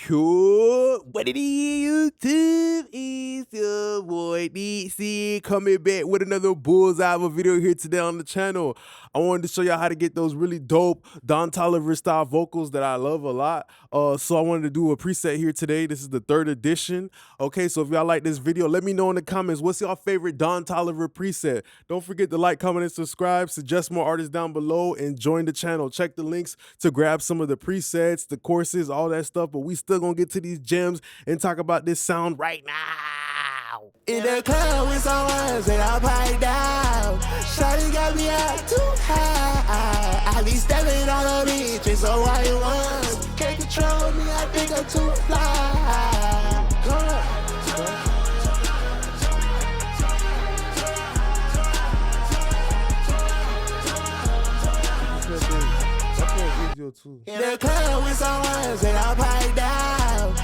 Cool. What it is, YouTube? It's your boy DC coming back with another bullseye of a video here today on the channel. I wanted to show y'all how to get those really dope Don Tolliver style vocals that I love a lot. So I wanted to do a preset here today. This is the 3rd edition. Okay, so if y'all like this video, let me know in the comments what's y'all favorite Don Tolliver preset. Don't forget to like, comment, and subscribe. Suggest more artists down below and join the channel. Check the links to grab some of the presets, the courses, all that stuff. But we still gonna get to these gems and talk about this sound right now. In the club with some ones and I pipe down. Shawty got me up too high. I be stepping on the beach, it's so why you want. Can't control me, I think I'm too fly. Come on. In the club with some ones and I pipe down.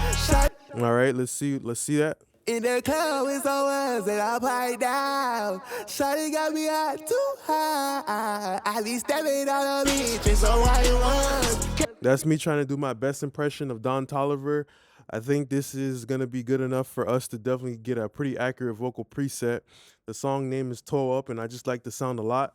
All right, let's see that. In the club with some ones and I pipe down. Shawty got me up too high. I be stepping on the beach, it's so why you want. That's me trying to do my best impression of Don Tolliver. I think this is gonna be good enough for us to definitely get a pretty accurate vocal preset. The song name is Toe Up, and I just like the sound a lot.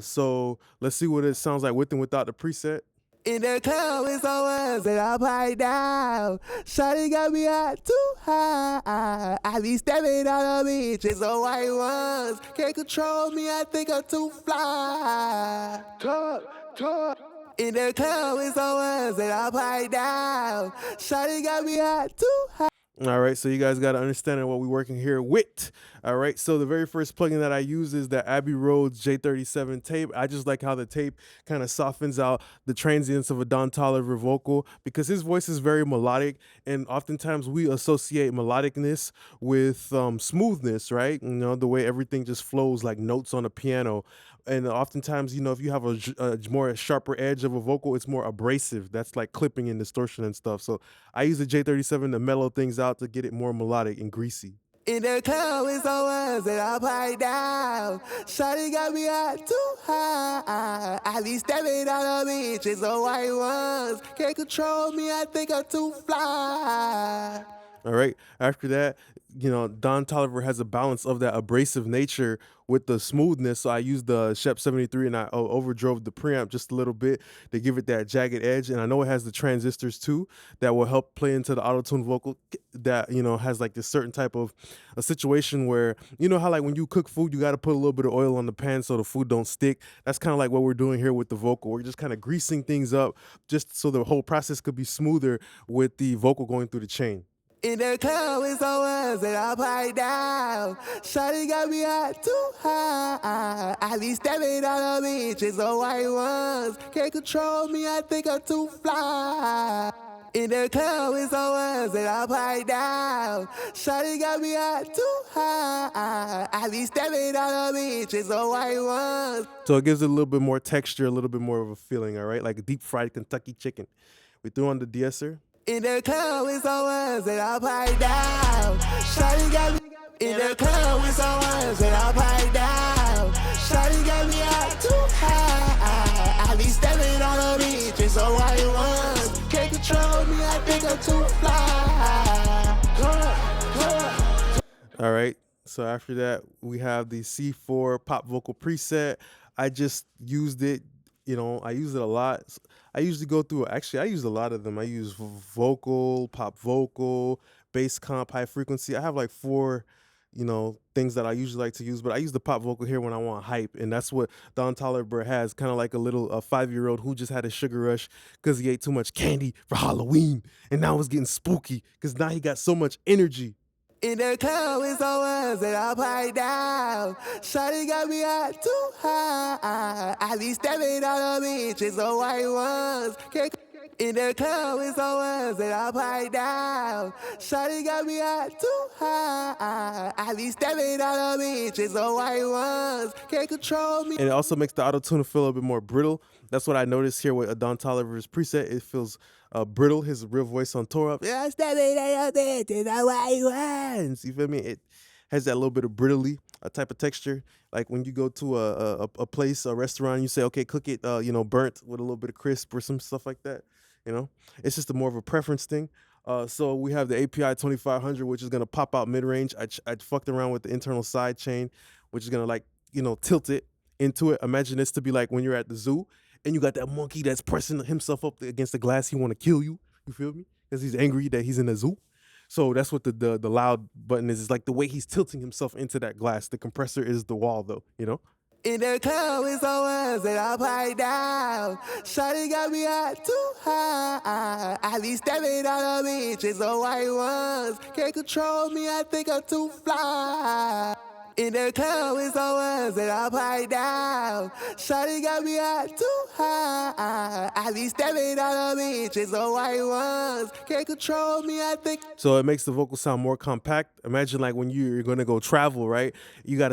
So let's see what it sounds like with and without the preset. In the club with some ones and I pipe down. Shawty got me up too high. I be stepping on the beach, it's so white ones. Can't control me, I think I'm too fly. Talk. In the club with some ones and I pipe down. Shawty got me up too high. All right, so you guys got to understand what we're working here with. All right, so the very first plugin that I use is the Abbey Road J37 tape. I just like how the tape kind of softens out the transients of a Don Tolliver vocal because his voice is very melodic, and oftentimes we associate melodicness with smoothness, right? You know, the way everything just flows like notes on a piano. And oftentimes, you know, if you have a more sharper edge of a vocal, it's more abrasive. That's like clipping and distortion and stuff. So I use the J37 to mellow things out to get it more melodic and greasy. In the club with some ones and I pipe down. Shawty got me up too high. I be stepping on the beach, it's so white ones. Can't control me, I think I'm too fly. All right, after that, you know, Don Tolliver has a balance of that abrasive nature with the smoothness. So I used the Shep 73 and I overdrove the preamp just a little bit to give it that jagged edge. And I know it has the transistors too that will help play into the auto-tune vocal that, you know, has like this certain type of a situation where, you know how like when you cook food, you got to put a little bit of oil on the pan so the food don't stick. That's kind of like what we're doing here with the vocal. We're just kind of greasing things up just so the whole process could be smoother with the vocal going through the chain. In the club with some ones and I pipe down. Shawty got me up too high. I be stepping on the beach, it's so white ones. Can't control me, I think I'm too fly. In the club with some ones and I pipe down. Shawty got me up too high. I be stepping on the beach, it's so white ones. So it gives it a little bit more texture, a little bit more of a feeling, all right? Like a deep fried Kentucky chicken. We threw on the de-esser. In the club with some ones and I pipe down. Shawty got me. In the club with some ones and I pipe down. Shawty got me up too high. I be stepping on the beach, it's so white ones. Can't control me, I think I'm too fly. All right, so after that, we have the C4 pop vocal preset. I just used it. You know, I use it a lot. I usually go through, actually, I use a lot of them. I use vocal, pop vocal, bass comp, high frequency. I have like 4, you know, things that I usually like to use, but I use the pop vocal here when I want hype. And that's what Don Tolliver has, kind of like a little 5-year-old who just had a sugar rush because he ate too much candy for Halloween. And now it's getting spooky because now he got so much energy. In the club with some ones and I pipe down. Shawty got me up too high. I be stepping on the beach, it's so white ones. In the club with some ones and I pipe down. Shawty got me up too high. I be stepping on the beach, it's so white ones. Can't control me. And it also makes the auto-tune feel a little bit more brittle. That's what I noticed here with Don Tolliver's preset. It feels brittle, his real voice on Toe Up. Yeah, stepping on the beach, it's so white ones. You feel me? It has that little bit of brittly type of texture. Like when you go to a place, a restaurant, you say, okay, cook it, you know, burnt with a little bit of crisp or some stuff like that. You know, it's just more of a preference thing. So we have the API 2500, which is gonna pop out mid-range. I fucked around with the internal side chain, which is gonna like, tilt it into it. Imagine this to be like when you're at the zoo and you got that monkey that's pressing himself up against the glass. He want to kill you. You feel me? Because he's angry that he's in a zoo. So that's what the loud button is. It's like the way he's tilting himself into that glass. The compressor is the wall, though. In the club with someone that I pipe down. Shawty got me hot too high. I be stepping on the bitches, the white ones. Can't control me, I think I'm too fly. In the club with someone that I pipe down. Shawty got me hot too high. I be stepping on the bitches, the white ones. Can't control me, I think. So it makes the vocal sound more compact. Imagine like when you're gonna go travel, right? You got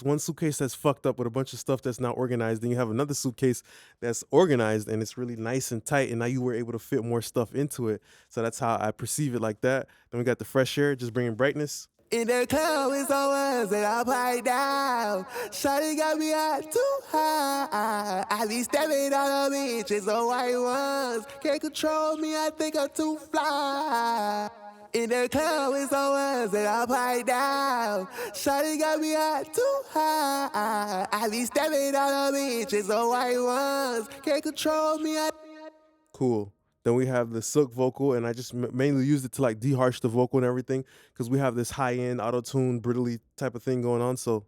one suitcase that's fucked up with a bunch of stuff that's not organized. Then you have another suitcase that's organized and it's really nice and tight. And now you were able to fit more stuff into it. So that's how I perceive it like that. Then we got the fresh air, just bringing brightness. In the club with someone that I pipe down. Shawty got me hot too high. I be stepping on the bitches, the white ones. Can't control me, I think I'm too fly. In the club with someone that I pipe down. Shawty got me hot too high. I be stepping on the bitches, the white ones. Can't control me, Cool. Then we have the silk vocal, and I just mainly used it to like de-harsh the vocal and everything because we have this high-end auto-tune, brittly type of thing going on. So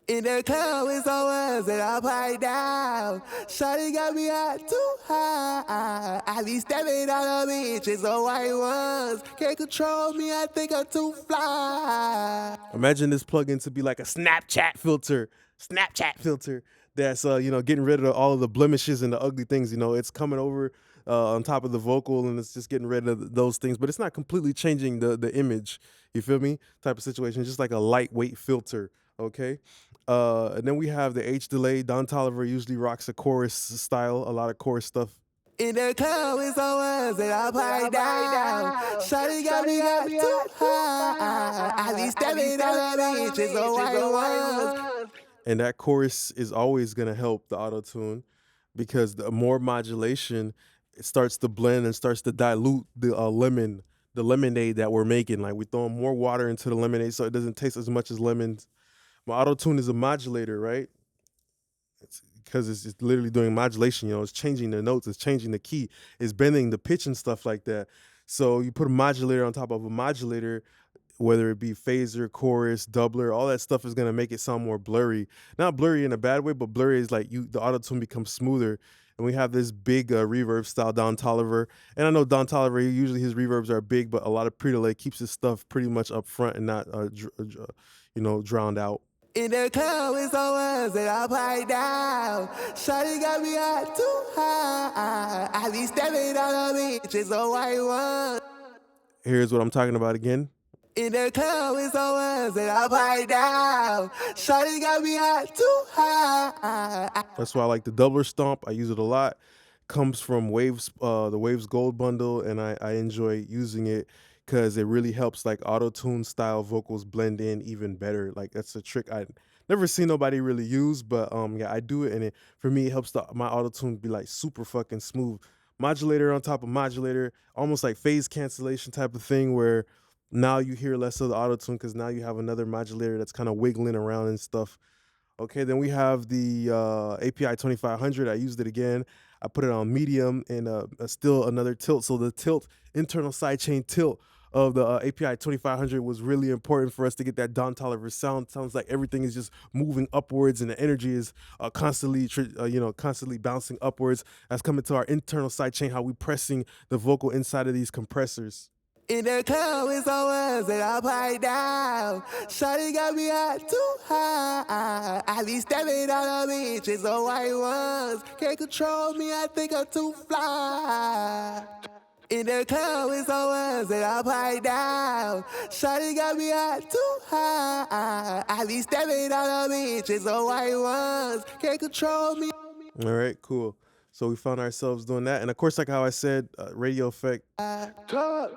in the club with someone that I pipe down. Shawty got me hot too high. I be stepping on the bitches, the white ones. Can't control me, I think I'm too fly. Imagine this plugin to be like a Snapchat filter that's getting rid of all of the blemishes and the ugly things. It's coming over on top of the vocal and it's just getting rid of those things, but it's not completely changing the image. You feel me? Type of situation, just like a lightweight filter. Okay. And then we have the H delay. Don Tolliver usually rocks a chorus style, a lot of chorus stuff. In the club with someone that I pipe down. Shawty got me hot too high. I be stepping on the bitches, the white ones. And that chorus is always gonna help the auto-tune because the more modulation, it starts to blend and starts to dilute the lemonade that we're making. Like we're throwing more water into the lemonade so it doesn't taste as much as lemons. My auto-tune is a modulator, right? It's because it's literally doing modulation. It's changing the notes, it's changing the key, it's bending the pitch and stuff like that. So you put a modulator on top of a modulator, whether it be phaser, chorus, doubler, all that stuff is gonna make it sound more blurry. Not blurry in a bad way, but blurry is like the auto-tune becomes smoother. And we have this big reverb style Don Tolliver. And I know Don Tolliver, usually his reverbs are big, but a lot of pre-delay keeps his stuff pretty much up front and not drowned out. In the club with someone that I pipe down. Shawty got me hot too high. I be stepping on the bitches, the white ones. Here's what I'm talking about again. In the club with someone that I pipe down. Shawty got me hot too high. That's why I like the doubler stomp. I use it a lot. Comes from Waves, the Waves Gold bundle, and I enjoy using it because it really helps like auto-tune style vocals blend in even better. Like that's a trick I never seen nobody really use, but yeah, I do it, and for me it helps my auto-tune be like super fucking smooth. Modulator on top of modulator, almost like phase cancellation type of thing where now you hear less of the auto-tune because now you have another modulator that's kind of wiggling around and stuff. Okay, then we have the API 2500. I used it again. I put it on medium and still another tilt. So the tilt, internal sidechain tilt of the API 2500 was really important for us to get that Don Tolliver sound. Sounds like everything is just moving upwards and the energy is constantly bouncing upwards. That's coming to our internal sidechain, how we pressing the vocal inside of these compressors. In the club with someone that I pipe down. Shawty got me hot too high. I be stepping on the bitches, the white ones. Can't control me, I think I'm too fly. In the club with someone that I pipe down. Shawty got me hot too high. I be stepping on the bitches, the white ones. Can't control me. All right, cool. So we found ourselves doing that. And of course, like how I said, radio effect. Talk.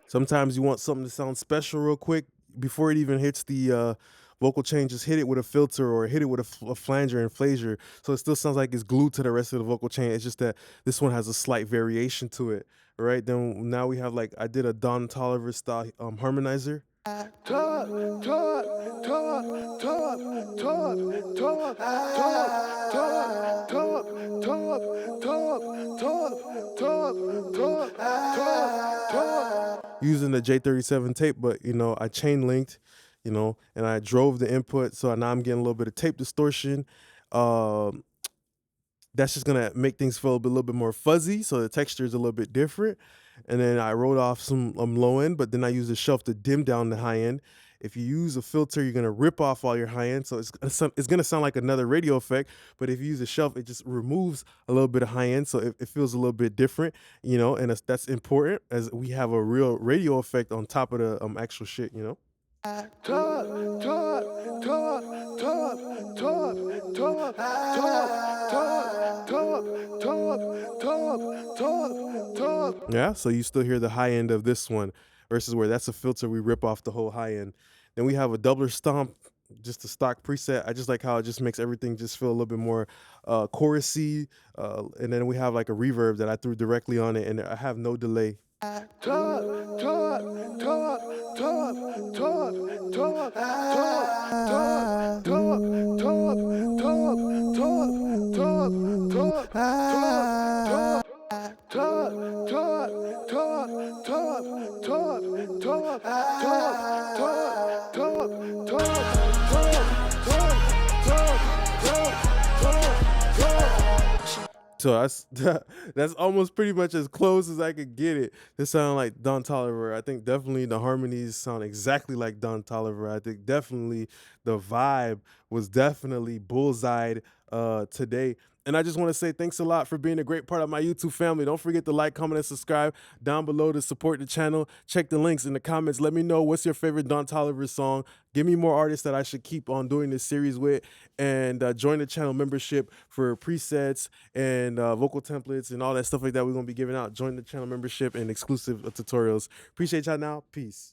Sometimes you want something to sound special real quick before it even hits the vocal chain, just hit it with a filter or hit it with a flanger and phaser, so it still sounds like it's glued to the rest of the vocal chain. It's just that this one has a slight variation to it. All right, then now we have like I did a Don Tolliver style harmonizer. Using the J37 tape, but you know, I chain linked, you know, and I drove the input, so now I'm getting a little bit of tape distortion. That's just gonna make things feel a little bit more fuzzy, so the texture is a little bit different. And then I wrote off some low end, but then I use a shelf to dim down the high end. If you use a filter, you're gonna rip off all your high end, so it's gonna sound like another radio effect. But if you use a shelf, it just removes a little bit of high end, so it feels a little bit different, you know. And that's important as we have a real radio effect on top of the actual shit, you know. Yeah, so you still hear the high end of this one versus where that's a filter, we rip off the whole high end. Then we have a doubler stomp, just a stock preset. I just like how it just makes everything just feel a little bit more chorusy. And then we have like a reverb that I threw directly on it, and I have no delay. So that's almost pretty much as close as I could get it to sound like Don Tolliver. I think definitely the harmonies sound exactly like Don Tolliver. I think definitely the vibe was definitely bullseyed today. And I just want to say thanks a lot for being a great part of my YouTube family. Don't forget to like, comment, and subscribe down below to support the channel. Check the links in the comments. Let me know what's your favorite Don Tolliver song. Give me more artists that I should keep on doing this series with. And join the channel membership for presets and vocal templates and all that stuff like that we're going to be giving out. Join the channel membership and exclusive tutorials. Appreciate y'all now. Peace.